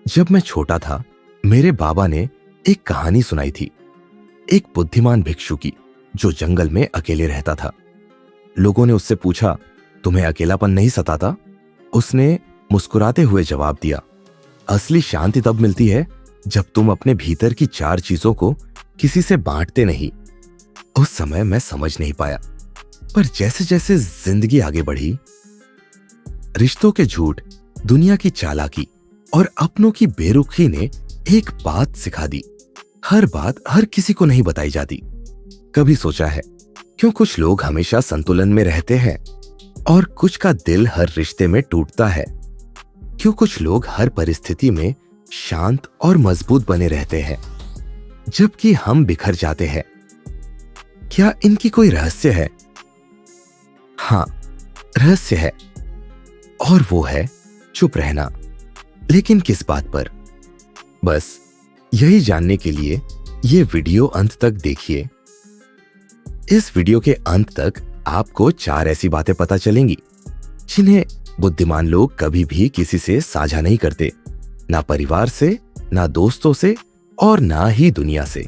जब मैं छोटा था, मेरे बाबा ने एक कहानी सुनाई थी, एक बुद्धिमान भिक्षु की जो जंगल में अकेले रहता था। लोगों ने उससे पूछा, तुम्हें अकेलापन नहीं सताता? उसने मुस्कुराते हुए जवाब दिया, असली शांति तब मिलती है जब तुम अपने भीतर की 4 चीजों को किसी से बांटते नहीं। उस समय मैं समझ नहीं पाया, पर जैसे जैसे जिंदगी आगे बढ़ी, रिश्तों के झूठ, दुनिया की चालाकी और अपनों की बेरुखी ने एक बात सिखा दी, हर बात हर किसी को नहीं बताई जाती। कभी सोचा है क्यों कुछ लोग हमेशा संतुलन में रहते हैं और कुछ का दिल हर रिश्ते में टूटता है? क्यों कुछ लोग हर परिस्थिति में शांत और मजबूत बने रहते हैं जबकि हम बिखर जाते हैं? क्या इनकी कोई रहस्य है? हाँ, रहस्य है, और वो है चुप रहना। लेकिन किस बात पर? बस यही जानने के लिए ये वीडियो अंत तक देखिए। इस वीडियो के अंत तक आपको 4 ऐसी बातें पता चलेंगी जिन्हें बुद्धिमान लोग कभी भी किसी से साझा नहीं करते, ना परिवार से, ना दोस्तों से और ना ही दुनिया से।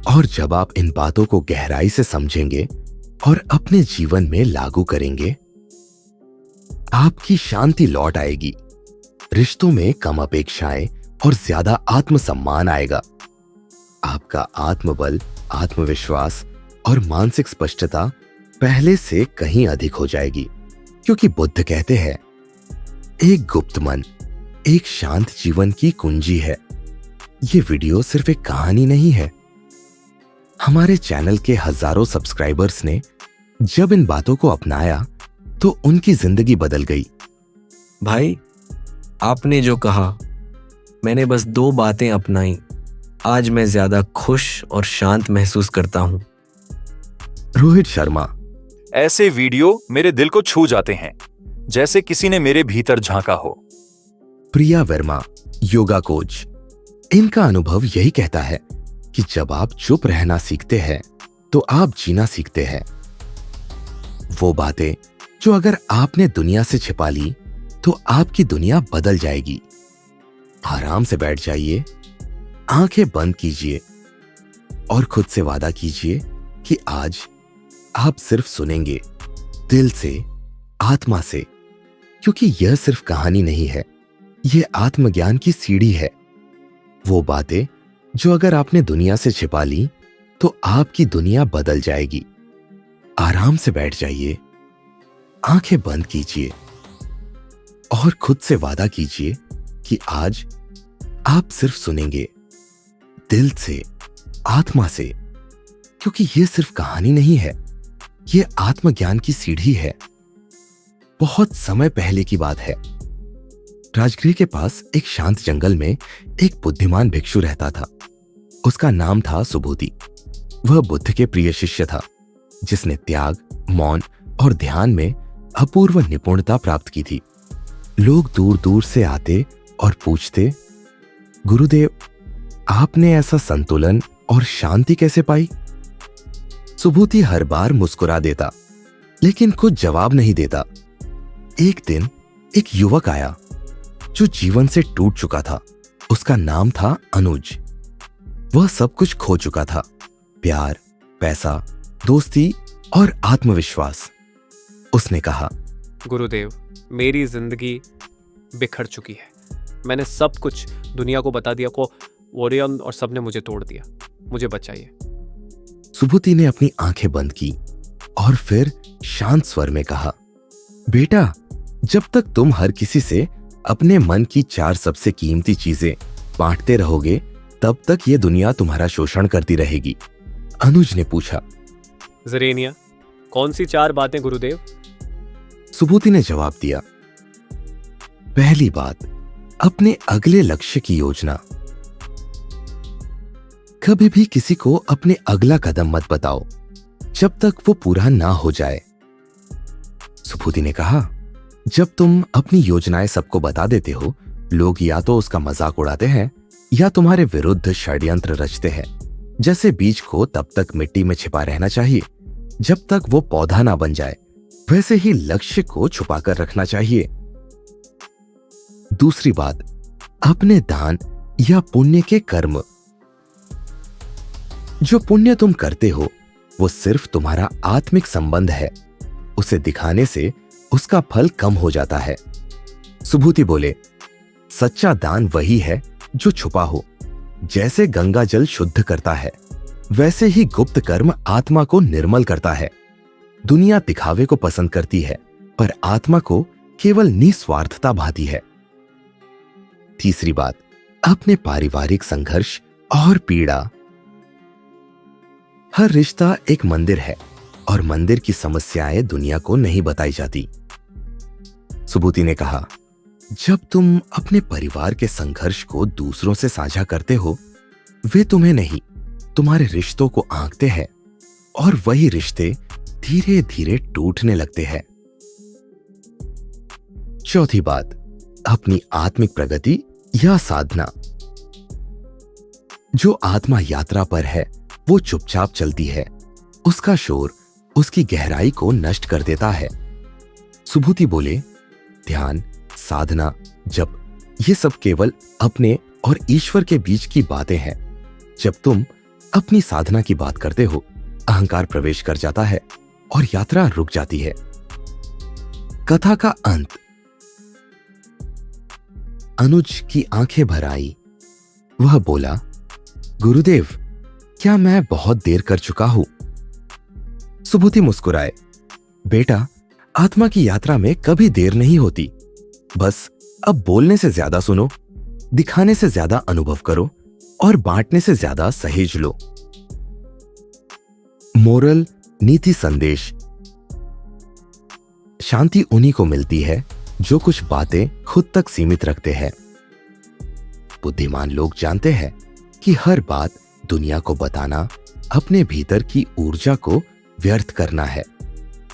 और जब आप इन बातों को गहराई से समझेंगे और अपने जीवन में लागू करेंगे, आपकी शांति लौट आएगी, रिश्तों में कम अपेक्षाएं और ज्यादा आत्मसम्मान आएगा। आपका आत्मबल, आत्मविश्वास और मानसिक स्पष्टता पहले से कहीं अधिक हो जाएगी, क्योंकि बुद्ध कहते हैं, एक गुप्त मन एक शांत जीवन की कुंजी है। ये वीडियो सिर्फ एक कहानी नहीं है। हमारे चैनल के हजारों सब्सक्राइबर्स ने जब इन बातों को अपनाया तो उनकी जिंदगी बदल गई। भाई, आपने जो कहा, मैंने बस 2 बातें अपनाई। आज मैं ज्यादा खुश और शांत महसूस करता हूं। रोहित शर्मा। ऐसे वीडियो मेरे दिल को छू जाते हैं, जैसे किसी ने मेरे भीतर झांका हो। प्रिया वर्मा, योगा कोच। इनका अनुभव यही कहता है कि जब आप चुप रहना सीखते हैं तो आप जीना सीखते हैं। वो बातें जो अगर आपने दुनिया से छिपा ली तो आपकी दुनिया बदल जाएगी। आराम से बैठ जाइए, आंखें बंद कीजिए और खुद से वादा कीजिए कि आज आप सिर्फ सुनेंगे, दिल से, आत्मा से, क्योंकि यह सिर्फ कहानी नहीं है, यह आत्मज्ञान की सीढ़ी है। वो बातें जो अगर आपने दुनिया से छिपा ली तो आपकी दुनिया बदल जाएगी। आराम से बैठ जाइए, आंखें बंद कीजिए और खुद से वादा कीजिए कि आज आप सिर्फ सुनेंगे, दिल से, आत्मा से, क्योंकि यह सिर्फ कहानी नहीं है, यह आत्मज्ञान की सीढ़ी है। बहुत समय पहले की बात है। राजगृह के पास एक शांत जंगल में एक बुद्धिमान भिक्षु रहता था। उसका नाम था सुबोधि। वह बुद्ध के प्रिय शिष्य था, जिसने त्याग, मौन और ध्यान में अपूर्व निपुणता प्राप्त की थी। लोग दूर दूर से आते और पूछते, गुरुदेव, आपने ऐसा संतुलन और शांति कैसे पाई? सुबोधि हर बार मुस्कुरा देता, लेकिन कुछ जवाब नहीं देता। एक दिन एक युवक आया जो जीवन से टूट चुका था। उसका नाम था अनुज। वह सब कुछ खो चुका था, प्यार, पैसा, दोस्ती और आत्मविश्वास। उसने कहा, गुरुदेव, मेरी जिंदगी बिखर चुकी है। मैंने सब कुछ दुनिया को बता दिया को ओरियन और सबने मुझे तोड़ दिया। मुझे बचाइए। सुबोधि ने अपनी आंखें बंद की और फिर शांत स्वर में कहा, बेटा, जब तक तुम हर किसी से अपने मन की 4 सबसे कीमती चीजें बांटते रहोगे, तब तक ये दुनिया तुम्हारा शोषण करती रहेगी। अनुज ने पूछा, ज़रेनिया, कौन सी 4 बातें गुरुदेव? सुबोधि ने जवाब दिया, पहली बात, अपने अगले लक्ष्य की योजना। कभी भी किसी को अपने अगला कदम मत बताओ जब तक वो पूरा ना हो जाए। सुबोधि ने कहा, जब तुम अपनी योजनाएं सबको बता देते हो, लोग या तो उसका मजाक उड़ाते हैं या तुम्हारे विरुद्ध षड्यंत्र रचते हैं। जैसे बीज को तब तक मिट्टी में छिपा रहना चाहिए जब तक वो पौधा ना बन जाए, वैसे ही लक्ष्य को छुपाकर रखना चाहिए। दूसरी बात, अपने दान या पुण्य के कर्म। जो पुण्य तुम करते हो वो सिर्फ तुम्हारा आत्मिक संबंध है, उसे दिखाने से उसका फल कम हो जाता है। सुभूति बोले, सच्चा दान वही है जो छुपा हो। जैसे गंगा जल शुद्ध करता है, वैसे ही गुप्त कर्म आत्मा को निर्मल करता है। दुनिया दिखावे को पसंद करती है, पर आत्मा को केवल निस्वार्थता भाती है। तीसरी बात, अपने पारिवारिक संघर्ष और पीड़ा। हर रिश्ता एक मंदिर है और मंदिर की समस्याएं दुनिया को नहीं बताई जाती। सुभूति ने कहा, जब तुम अपने परिवार के संघर्ष को दूसरों से साझा करते हो, वे तुम्हें नहीं, तुम्हारे रिश्तों को आंकते हैं और वही रिश्ते धीरे धीरे टूटने लगते हैं। चौथी बात, अपनी आत्मिक प्रगति या साधना। जो आत्मा यात्रा पर है वो चुपचाप चलती है, उसका शोर उसकी गहराई को नष्ट कर देता है। सुभूति बोले, ध्यान, साधना, जप, ये सब केवल अपने और ईश्वर के बीच की बातें हैं। जब तुम अपनी साधना की बात करते हो, अहंकार प्रवेश कर जाता है और यात्रा रुक जाती है। कथा का अंत। अनुज की आंखें भर आई। वह बोला, गुरुदेव, क्या मैं बहुत देर कर चुका हूं? सुभूति मुस्कुराए, बेटा, आत्मा की यात्रा में कभी देर नहीं होती। बस अब बोलने से ज्यादा सुनो, दिखाने से ज्यादा अनुभव करो और बांटने से ज्यादा सहेज लो। मोरल, नीति संदेश। शांति उन्हीं को मिलती है जो कुछ बातें खुद तक सीमित रखते हैं। बुद्धिमान लोग जानते हैं कि हर बात दुनिया को बताना अपने भीतर की ऊर्जा को व्यर्थ करना है।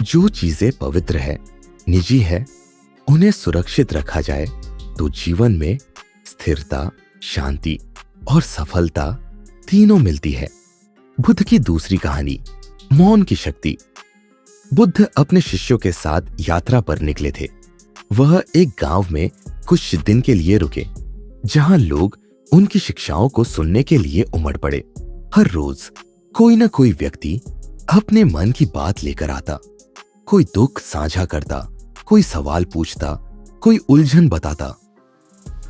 जो चीजें पवित्र है, निजी है, उन्हें सुरक्षित रखा जाए तो जीवन में स्थिरता, शांति और सफलता तीनों मिलती है। बुद्ध की दूसरी कहानी, मौन की शक्ति। बुद्ध अपने शिष्यों के साथ यात्रा पर निकले थे। वह एक गांव में कुछ दिन के लिए रुके, जहां लोग उनकी शिक्षाओं को सुनने के लिए उमड़ पड़े। हर रोज कोई न कोई व्यक्ति अपने मन की बात लेकर आता। कोई दुख साझा करता, कोई सवाल पूछता, कोई उलझन बताता।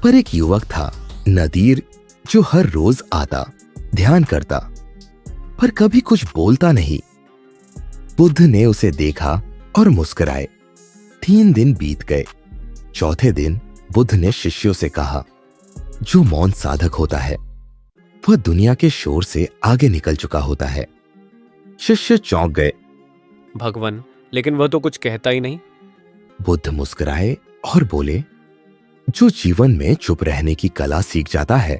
पर एक युवक था, नदीर, जो हर रोज आता, ध्यान करता, पर कभी कुछ बोलता नहीं। बुद्ध ने उसे देखा और मुस्कुराए। 3 दिन बीत गए। चौथे दिन बुद्ध ने शिष्यों से कहा, जो मौन साधक होता है वह दुनिया के शोर से आगे निकल चुका होता है। शिष्य चौंक गए। भगवान, लेकिन वह तो कुछ कहता ही नहीं। बुद्ध मुस्कुराए और बोले, जो जीवन में चुप रहने की कला सीख जाता है,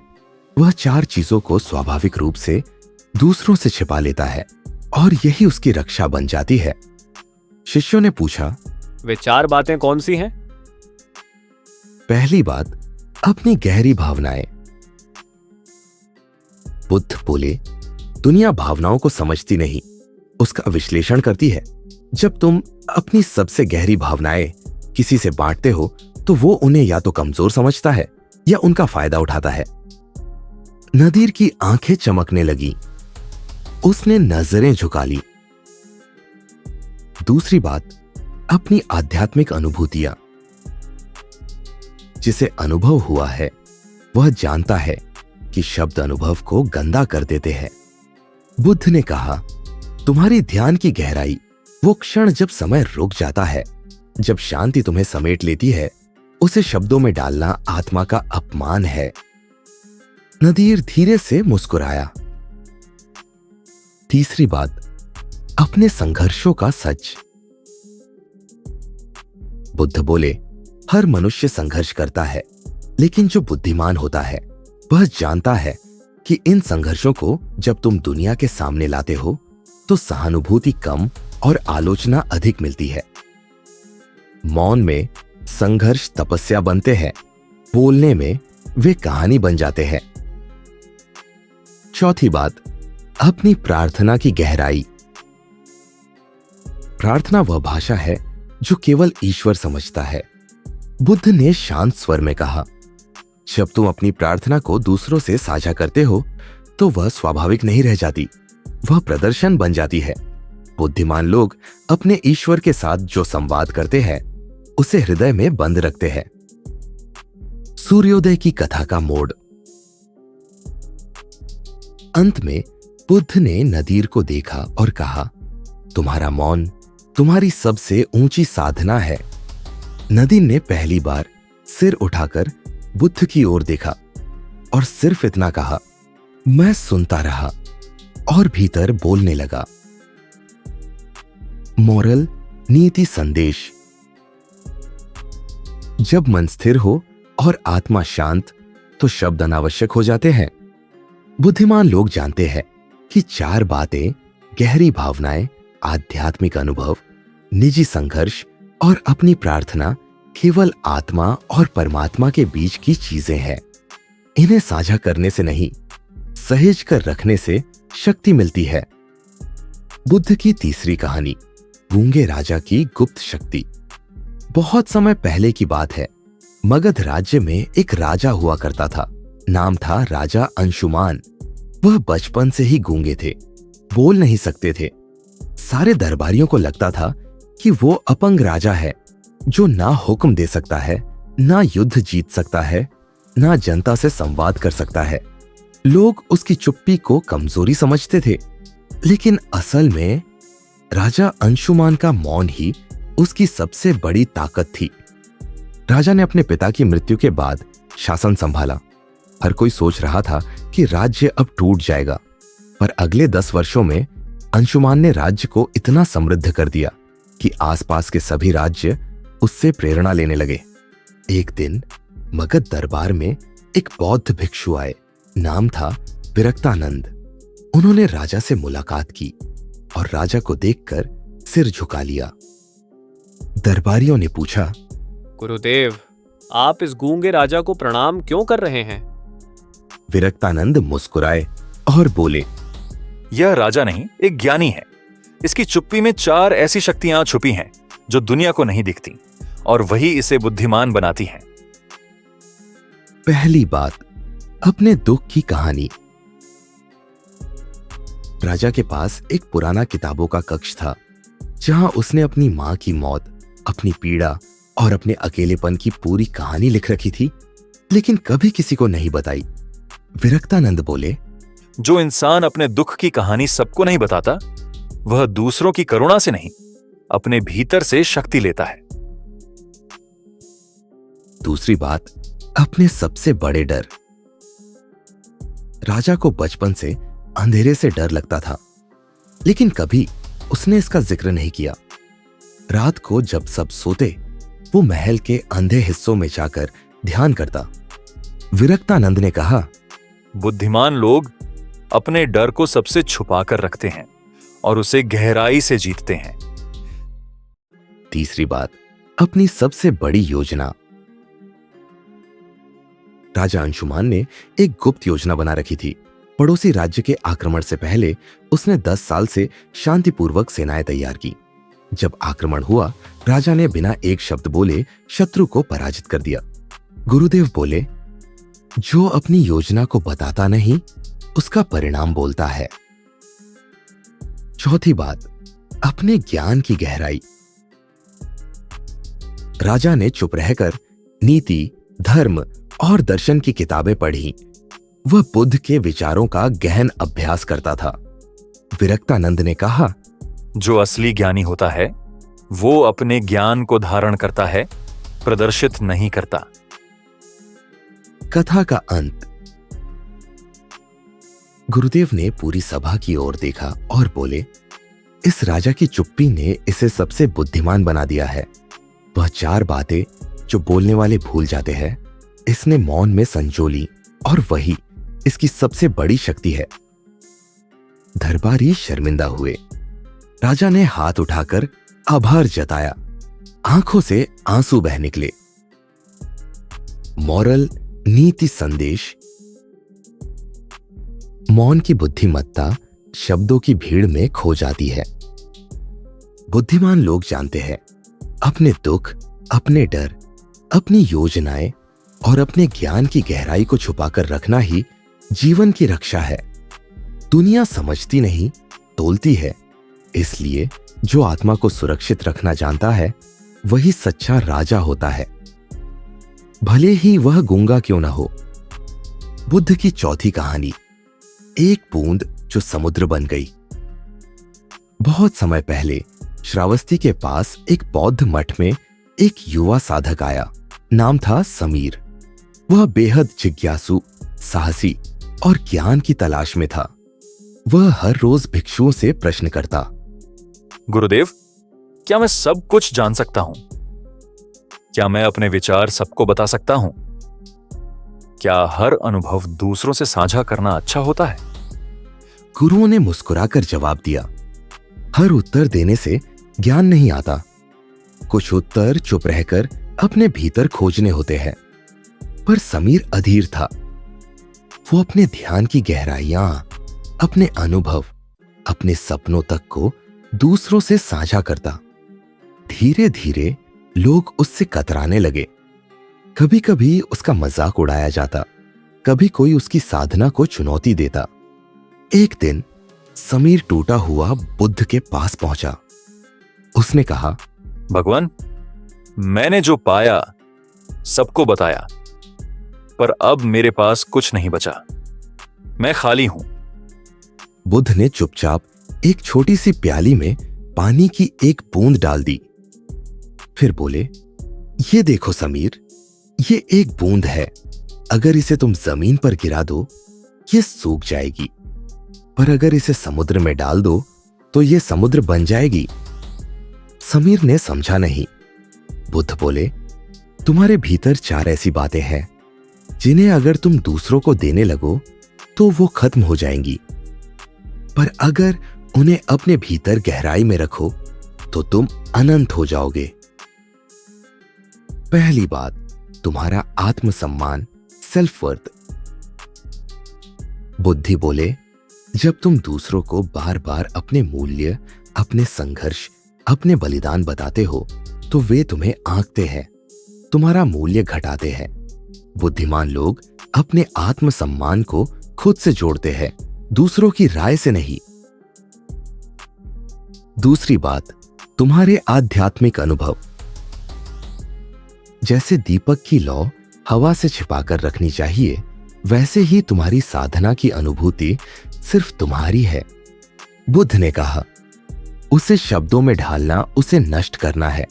वह 4 चीजों को स्वाभाविक रूप से दूसरों से छिपा लेता है और यही उसकी रक्षा बन जाती है। शिष्यों ने पूछा, वे 4 बातें कौन सी हैं? पहली बात, अपनी गहरी भावनाएं। बुद्ध बोले, दुनिया भावनाओं को समझती नहीं, उसका विश्लेषण करती है। जब तुम अपनी सबसे गहरी भावनाएं किसी से बांटते हो तो वो उन्हें या तो कमजोर समझता है या उनका फायदा उठाता है। नदीर की आंखें चमकने लगी। उसने नजरें झुका ली। दूसरी बात, अपनी आध्यात्मिक अनुभूतियां। जिसे अनुभव हुआ है वह जानता है कि शब्द अनुभव को गंदा कर देते हैं। बुद्ध ने कहा, तुम्हारी ध्यान की गहराई वो क्षण जब समय रुक जाता है, जब शांति तुम्हें समेट लेती है, उसे शब्दों में डालना आत्मा का अपमान है। नदीर धीरे से मुस्कुराया। तीसरी बात, अपने संघर्षों का सच। बुद्ध बोले, हर मनुष्य संघर्ष करता है, लेकिन जो बुद्धिमान होता है वह जानता है कि इन संघर्षों को जब तुम दुनिया के सामने लाते हो तो सहानुभूति कम और आलोचना अधिक मिलती है। मौन में संघर्ष तपस्या बनते हैं, बोलने में वे कहानी बन जाते हैं। चौथी बात, अपनी प्रार्थना की गहराई। प्रार्थना वह भाषा है जो केवल ईश्वर समझता है। बुद्ध ने शांत स्वर में कहा, जब तुम अपनी प्रार्थना को दूसरों से साझा करते हो तो वह स्वाभाविक नहीं रह जाती, वह प्रदर्शन बन जाती है। बुद्धिमान लोग अपने ईश्वर के साथ जो संवाद करते हैं उसे हृदय में बंद रखते हैं। सूर्योदय की कथा का मोड़। अंत में बुद्ध ने नदीर को देखा और कहा, तुम्हारा मौन तुम्हारी सबसे ऊंची साधना है। नदीर ने पहली बार सिर उठाकर बुद्ध की ओर देखा और सिर्फ इतना कहा, मैं सुनता रहा और भीतर बोलने लगा। मोरल, नीति संदेश। जब मन स्थिर हो और आत्मा शांत तो शब्द अनावश्यक हो जाते हैं। बुद्धिमान लोग जानते हैं कि 4 बातें गहरी भावनाएं, आध्यात्मिक अनुभव, निजी संघर्ष और अपनी प्रार्थना केवल आत्मा और परमात्मा के बीच की चीजें हैं। इन्हें साझा करने से नहीं, सहेज कर रखने से शक्ति मिलती है। बुद्ध की तीसरी कहानी, गूंगे राजा की गुप्त शक्ति। बहुत समय पहले की बात है। मगध राज्य में एक राजा हुआ करता था। नाम था राजा अंशुमान। वह बचपन से ही गूंगे थे, बोल नहीं सकते थे। सारे दरबारियों को लगता था कि वो अपंग राजा है, जो ना हुक्म दे सकता है, ना युद्ध जीत सकता है, ना जनता से संवाद कर सकता है। लोग उसकी चुप्पी को कमजोरी समझते थे, लेकिन असल में राजा अंशुमान का मौन ही उसकी सबसे बड़ी ताकत थी। राजा ने अपने पिता की मृत्यु के बाद शासन संभाला। हर कोई सोच रहा था कि राज्य अब टूट जाएगा, पर अगले 10 वर्षों में अंशुमान ने राज्य को इतना समृद्ध कर दिया कि आसपास के सभी राज्य उससे प्रेरणा लेने लगे। एक दिन मगध दरबार में एक बौद्ध भिक्षु आए। नाम था विरक्तानंद। उन्होंने राजा से मुलाकात की और राजा को देखकर सिर झुका लिया। दरबारियों ने पूछा, गुरुदेव, आप इस गूंगे राजा को प्रणाम क्यों कर रहे हैं? विरक्तानंद मुस्कुराए और बोले, यह राजा नहीं, एक ज्ञानी है। इसकी चुप्पी में 4 ऐसी शक्तियां छुपी हैं जो दुनिया को नहीं दिखती, और वही इसे बुद्धिमान बनाती हैं। पहली बात, अपने दुख की कहानी। राजा के पास एक पुराना किताबों का कक्ष था, जहां उसने अपनी मां की मौत, अपनी पीड़ा और अपने अकेलेपन की पूरी कहानी लिख रखी थी, लेकिन कभी किसी को नहीं बताई। विरक्तानंद बोले, जो इंसान अपने दुख की कहानी सबको नहीं बताता, वह दूसरों की करुणा से नहीं, अपने भीतर से शक्ति लेता है। दूसरी बात, अपने सबसे बड़े डर। राजा को बचपन से अंधेरे से डर लगता था, लेकिन कभी उसने इसका जिक्र नहीं किया। रात को जब सब सोते, वो महल के अंधे हिस्सों में जाकर ध्यान करता। विरक्तानंद ने कहा, बुद्धिमान लोग अपने डर को सबसे छुपा कर रखते हैं और उसे गहराई से जीतते हैं। तीसरी बात, अपनी सबसे बड़ी योजना। राजा अंशुमान ने एक गुप्त योजना बना रखी थी। पड़ोसी राज्य के आक्रमण से पहले उसने 10 साल से शांतिपूर्वक सेनाएं तैयार की। जब आक्रमण हुआ, राजा ने बिना एक शब्द बोले शत्रु को पराजित कर दिया। गुरुदेव बोले, जो अपनी योजना को बताता नहीं, उसका परिणाम बोलता है। चौथी बात, अपने ज्ञान की गहराई। राजा ने चुप रहकर नीति, धर्म और दर्शन की किताबें पढ़ी। वह बुद्ध के विचारों का गहन अभ्यास करता था। विरक्तानंद ने कहा, जो असली ज्ञानी होता है, वो अपने ज्ञान को धारण करता है, प्रदर्शित नहीं करता। कथा का अंत। गुरुदेव ने पूरी सभा की ओर देखा और बोले, इस राजा की चुप्पी ने इसे सबसे बुद्धिमान बना दिया है। वह 4 बातें जो बोलने वाले भूल जाते हैं, इसने मौन में संजो ली, और वही इसकी सबसे बड़ी शक्ति है। दरबारी शर्मिंदा हुए। राजा ने हाथ उठाकर आभार जताया। आंखों से आंसू बह निकले। मॉरल, नीति संदेश। मौन की बुद्धिमत्ता शब्दों की भीड़ में खो जाती है। बुद्धिमान लोग जानते हैं, अपने दुख, अपने डर, अपनी योजनाएं और अपने ज्ञान की गहराई को छुपाकर रखना ही जीवन की रक्षा है। दुनिया समझती नहीं, तोलती है। इसलिए जो आत्मा को सुरक्षित रखना जानता है वही सच्चा राजा होता है, भले ही वह गूंगा क्यों ना हो। बुद्ध की चौथी कहानी, एक बूंद जो समुद्र बन गई। बहुत समय पहले श्रावस्ती के पास एक बौद्ध मठ में एक युवा साधक आया। नाम था समीर। वह बेहद जिज्ञासु, साहसी और ज्ञान की तलाश में था। वह हर रोज भिक्षुओं से प्रश्न करता। गुरुदेव, क्या मैं सब कुछ जान सकता हूं? क्या मैं अपने विचार सबको बता सकता हूं? क्या हर अनुभव दूसरों से साझा करना अच्छा होता है? गुरुओं ने मुस्कुराकर जवाब दिया, हर उत्तर देने से ज्ञान नहीं आता। कुछ उत्तर चुप रहकर अपने भीतर खोजने होते हैं। पर समीर अधीर था। वो अपने ध्यान की गहराइयां, अपने अनुभव, अपने सपनों तक को दूसरों से साझा करता। धीरे धीरे लोग उससे कतराने लगे। कभी कभी उसका मजाक उड़ाया जाता, कभी कोई उसकी साधना को चुनौती देता। एक दिन समीर टूटा हुआ बुद्ध के पास पहुंचा। उसने कहा, भगवान, मैंने जो पाया सबको बताया, पर अब मेरे पास कुछ नहीं बचा। मैं खाली हूं। बुद्ध ने चुपचाप एक छोटी सी प्याली में पानी की एक बूंद डाल दी। फिर बोले, ये देखो समीर, ये एक बूंद है। अगर इसे तुम जमीन पर गिरा दो ये सूख जाएगी, पर अगर इसे समुद्र में डाल दो तो ये समुद्र बन जाएगी। समीर ने समझा नहीं। बुद्ध बोले, तुम्हारे भीतर 4 ऐसी बातें हैं जिन्हें अगर तुम दूसरों को देने लगो तो वो खत्म हो जाएंगी, पर अगर उन्हें अपने भीतर गहराई में रखो तो तुम अनंत हो जाओगे। पहली बात, तुम्हारा आत्मसम्मान, सेल्फ वर्थ। बुद्धि बोले, जब तुम दूसरों को बार बार अपने मूल्य, अपने संघर्ष, अपने बलिदान बताते हो तो वे तुम्हें आंकते हैं, तुम्हारा मूल्य घटाते हैं। बुद्धिमान लोग अपने आत्मसम्मान को खुद से जोड़ते हैं, दूसरों की राय से नहीं। दूसरी बात, तुम्हारे आध्यात्मिक अनुभव। जैसे दीपक की लौ हवा से छिपाकर रखनी चाहिए, वैसे ही तुम्हारी साधना की अनुभूति सिर्फ तुम्हारी है। बुद्ध ने कहा, उसे शब्दों में ढालना उसे नष्ट करना है।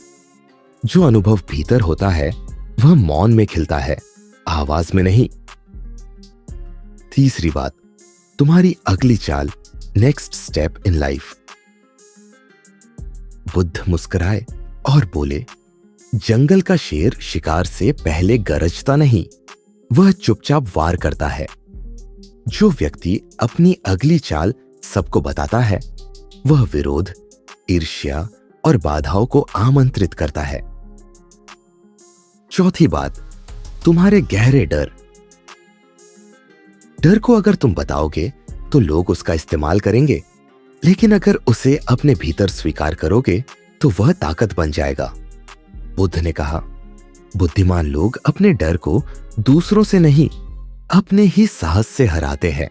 जो अनुभव भीतर होता है वह मौन में खिलता है, आवाज में नहीं। तीसरी बात, तुम्हारी अगली चाल, next step in life. Buddha मुस्कुराए और बोले, जंगल का शेर शिकार से पहले गरजता नहीं, वह चुपचाप वार करता है। जो व्यक्ति अपनी अगली चाल सबको बताता है वह विरोध, ईर्ष्या और बाधाओं को आमंत्रित करता है। चौथी बात, तुम्हारे गहरे डर। डर को अगर तुम बताओगे तो लोग उसका इस्तेमाल करेंगे, लेकिन अगर उसे अपने भीतर स्वीकार करोगे तो वह ताकत बन जाएगा। बुद्ध ने कहा, बुद्धिमान लोग अपने डर को दूसरों से नहीं, अपने ही साहस से हराते हैं।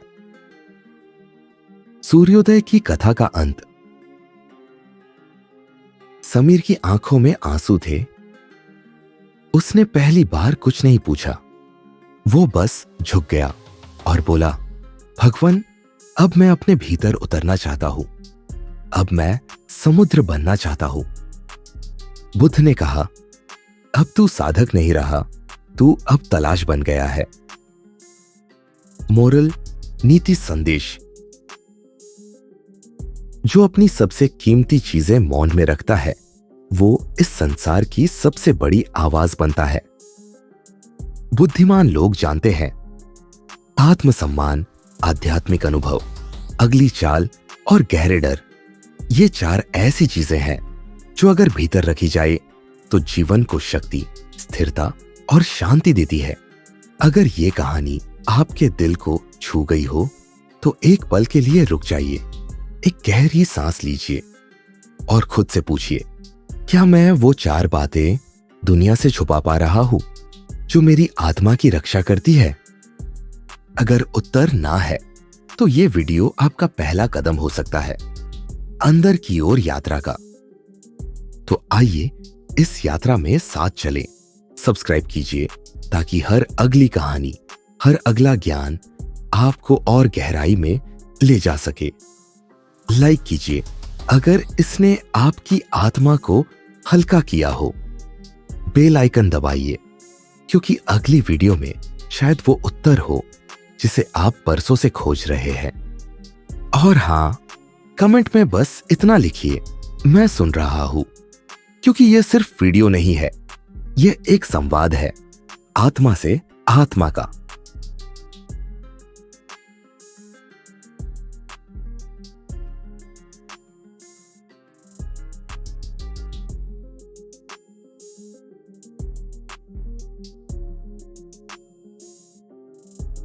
सूर्योदय की कथा का अंत। समीर की आंखों में आंसू थे। उसने पहली बार कुछ नहीं पूछा, वो बस झुक गया और बोला, भगवान, अब मैं अपने भीतर उतरना चाहता हूं। अब मैं समुद्र बनना चाहता हूं। बुद्ध ने कहा, अब तू साधक नहीं रहा, तू अब तलाश बन गया है। मोरल, नीति संदेश। जो अपनी सबसे कीमती चीजें मौन में रखता है वो इस संसार की सबसे बड़ी आवाज बनता है। बुद्धिमान लोग जानते हैं, आत्मसम्मान, आध्यात्मिक अनुभव, अगली चाल और गहरे डर, ये 4 ऐसी चीजें हैं जो अगर भीतर रखी जाए तो जीवन को शक्ति, स्थिरता और शांति देती है। अगर ये कहानी आपके दिल को छू गई हो तो एक पल के लिए रुक जाइए, एक गहरी सांस लीजिए और खुद से पूछिए, क्या मैं वो 4 बातें दुनिया से छुपा पा रहा हूं? जो मेरी आत्मा की रक्षा करती है? अगर उत्तर ना है तो ये वीडियो आपका पहला कदम हो सकता है अंदर की ओर यात्रा का। तो आइए इस यात्रा में साथ चलें। सब्सक्राइब कीजिए ताकि हर अगली कहानी, हर अगला ज्ञान आपको और गहराई में ले जा सके। लाइक कीजिए अगर इसने आपकी आत्मा को हल्का किया हो। बेल आइकन दबाइए क्योंकि अगली वीडियो में शायद वो उत्तर हो जिसे आप बरसों से खोज रहे हैं। और हां, कमेंट में बस इतना लिखिए, मैं सुन रहा हूं, क्योंकि यह सिर्फ वीडियो नहीं है, यह एक संवाद है आत्मा से आत्मा का।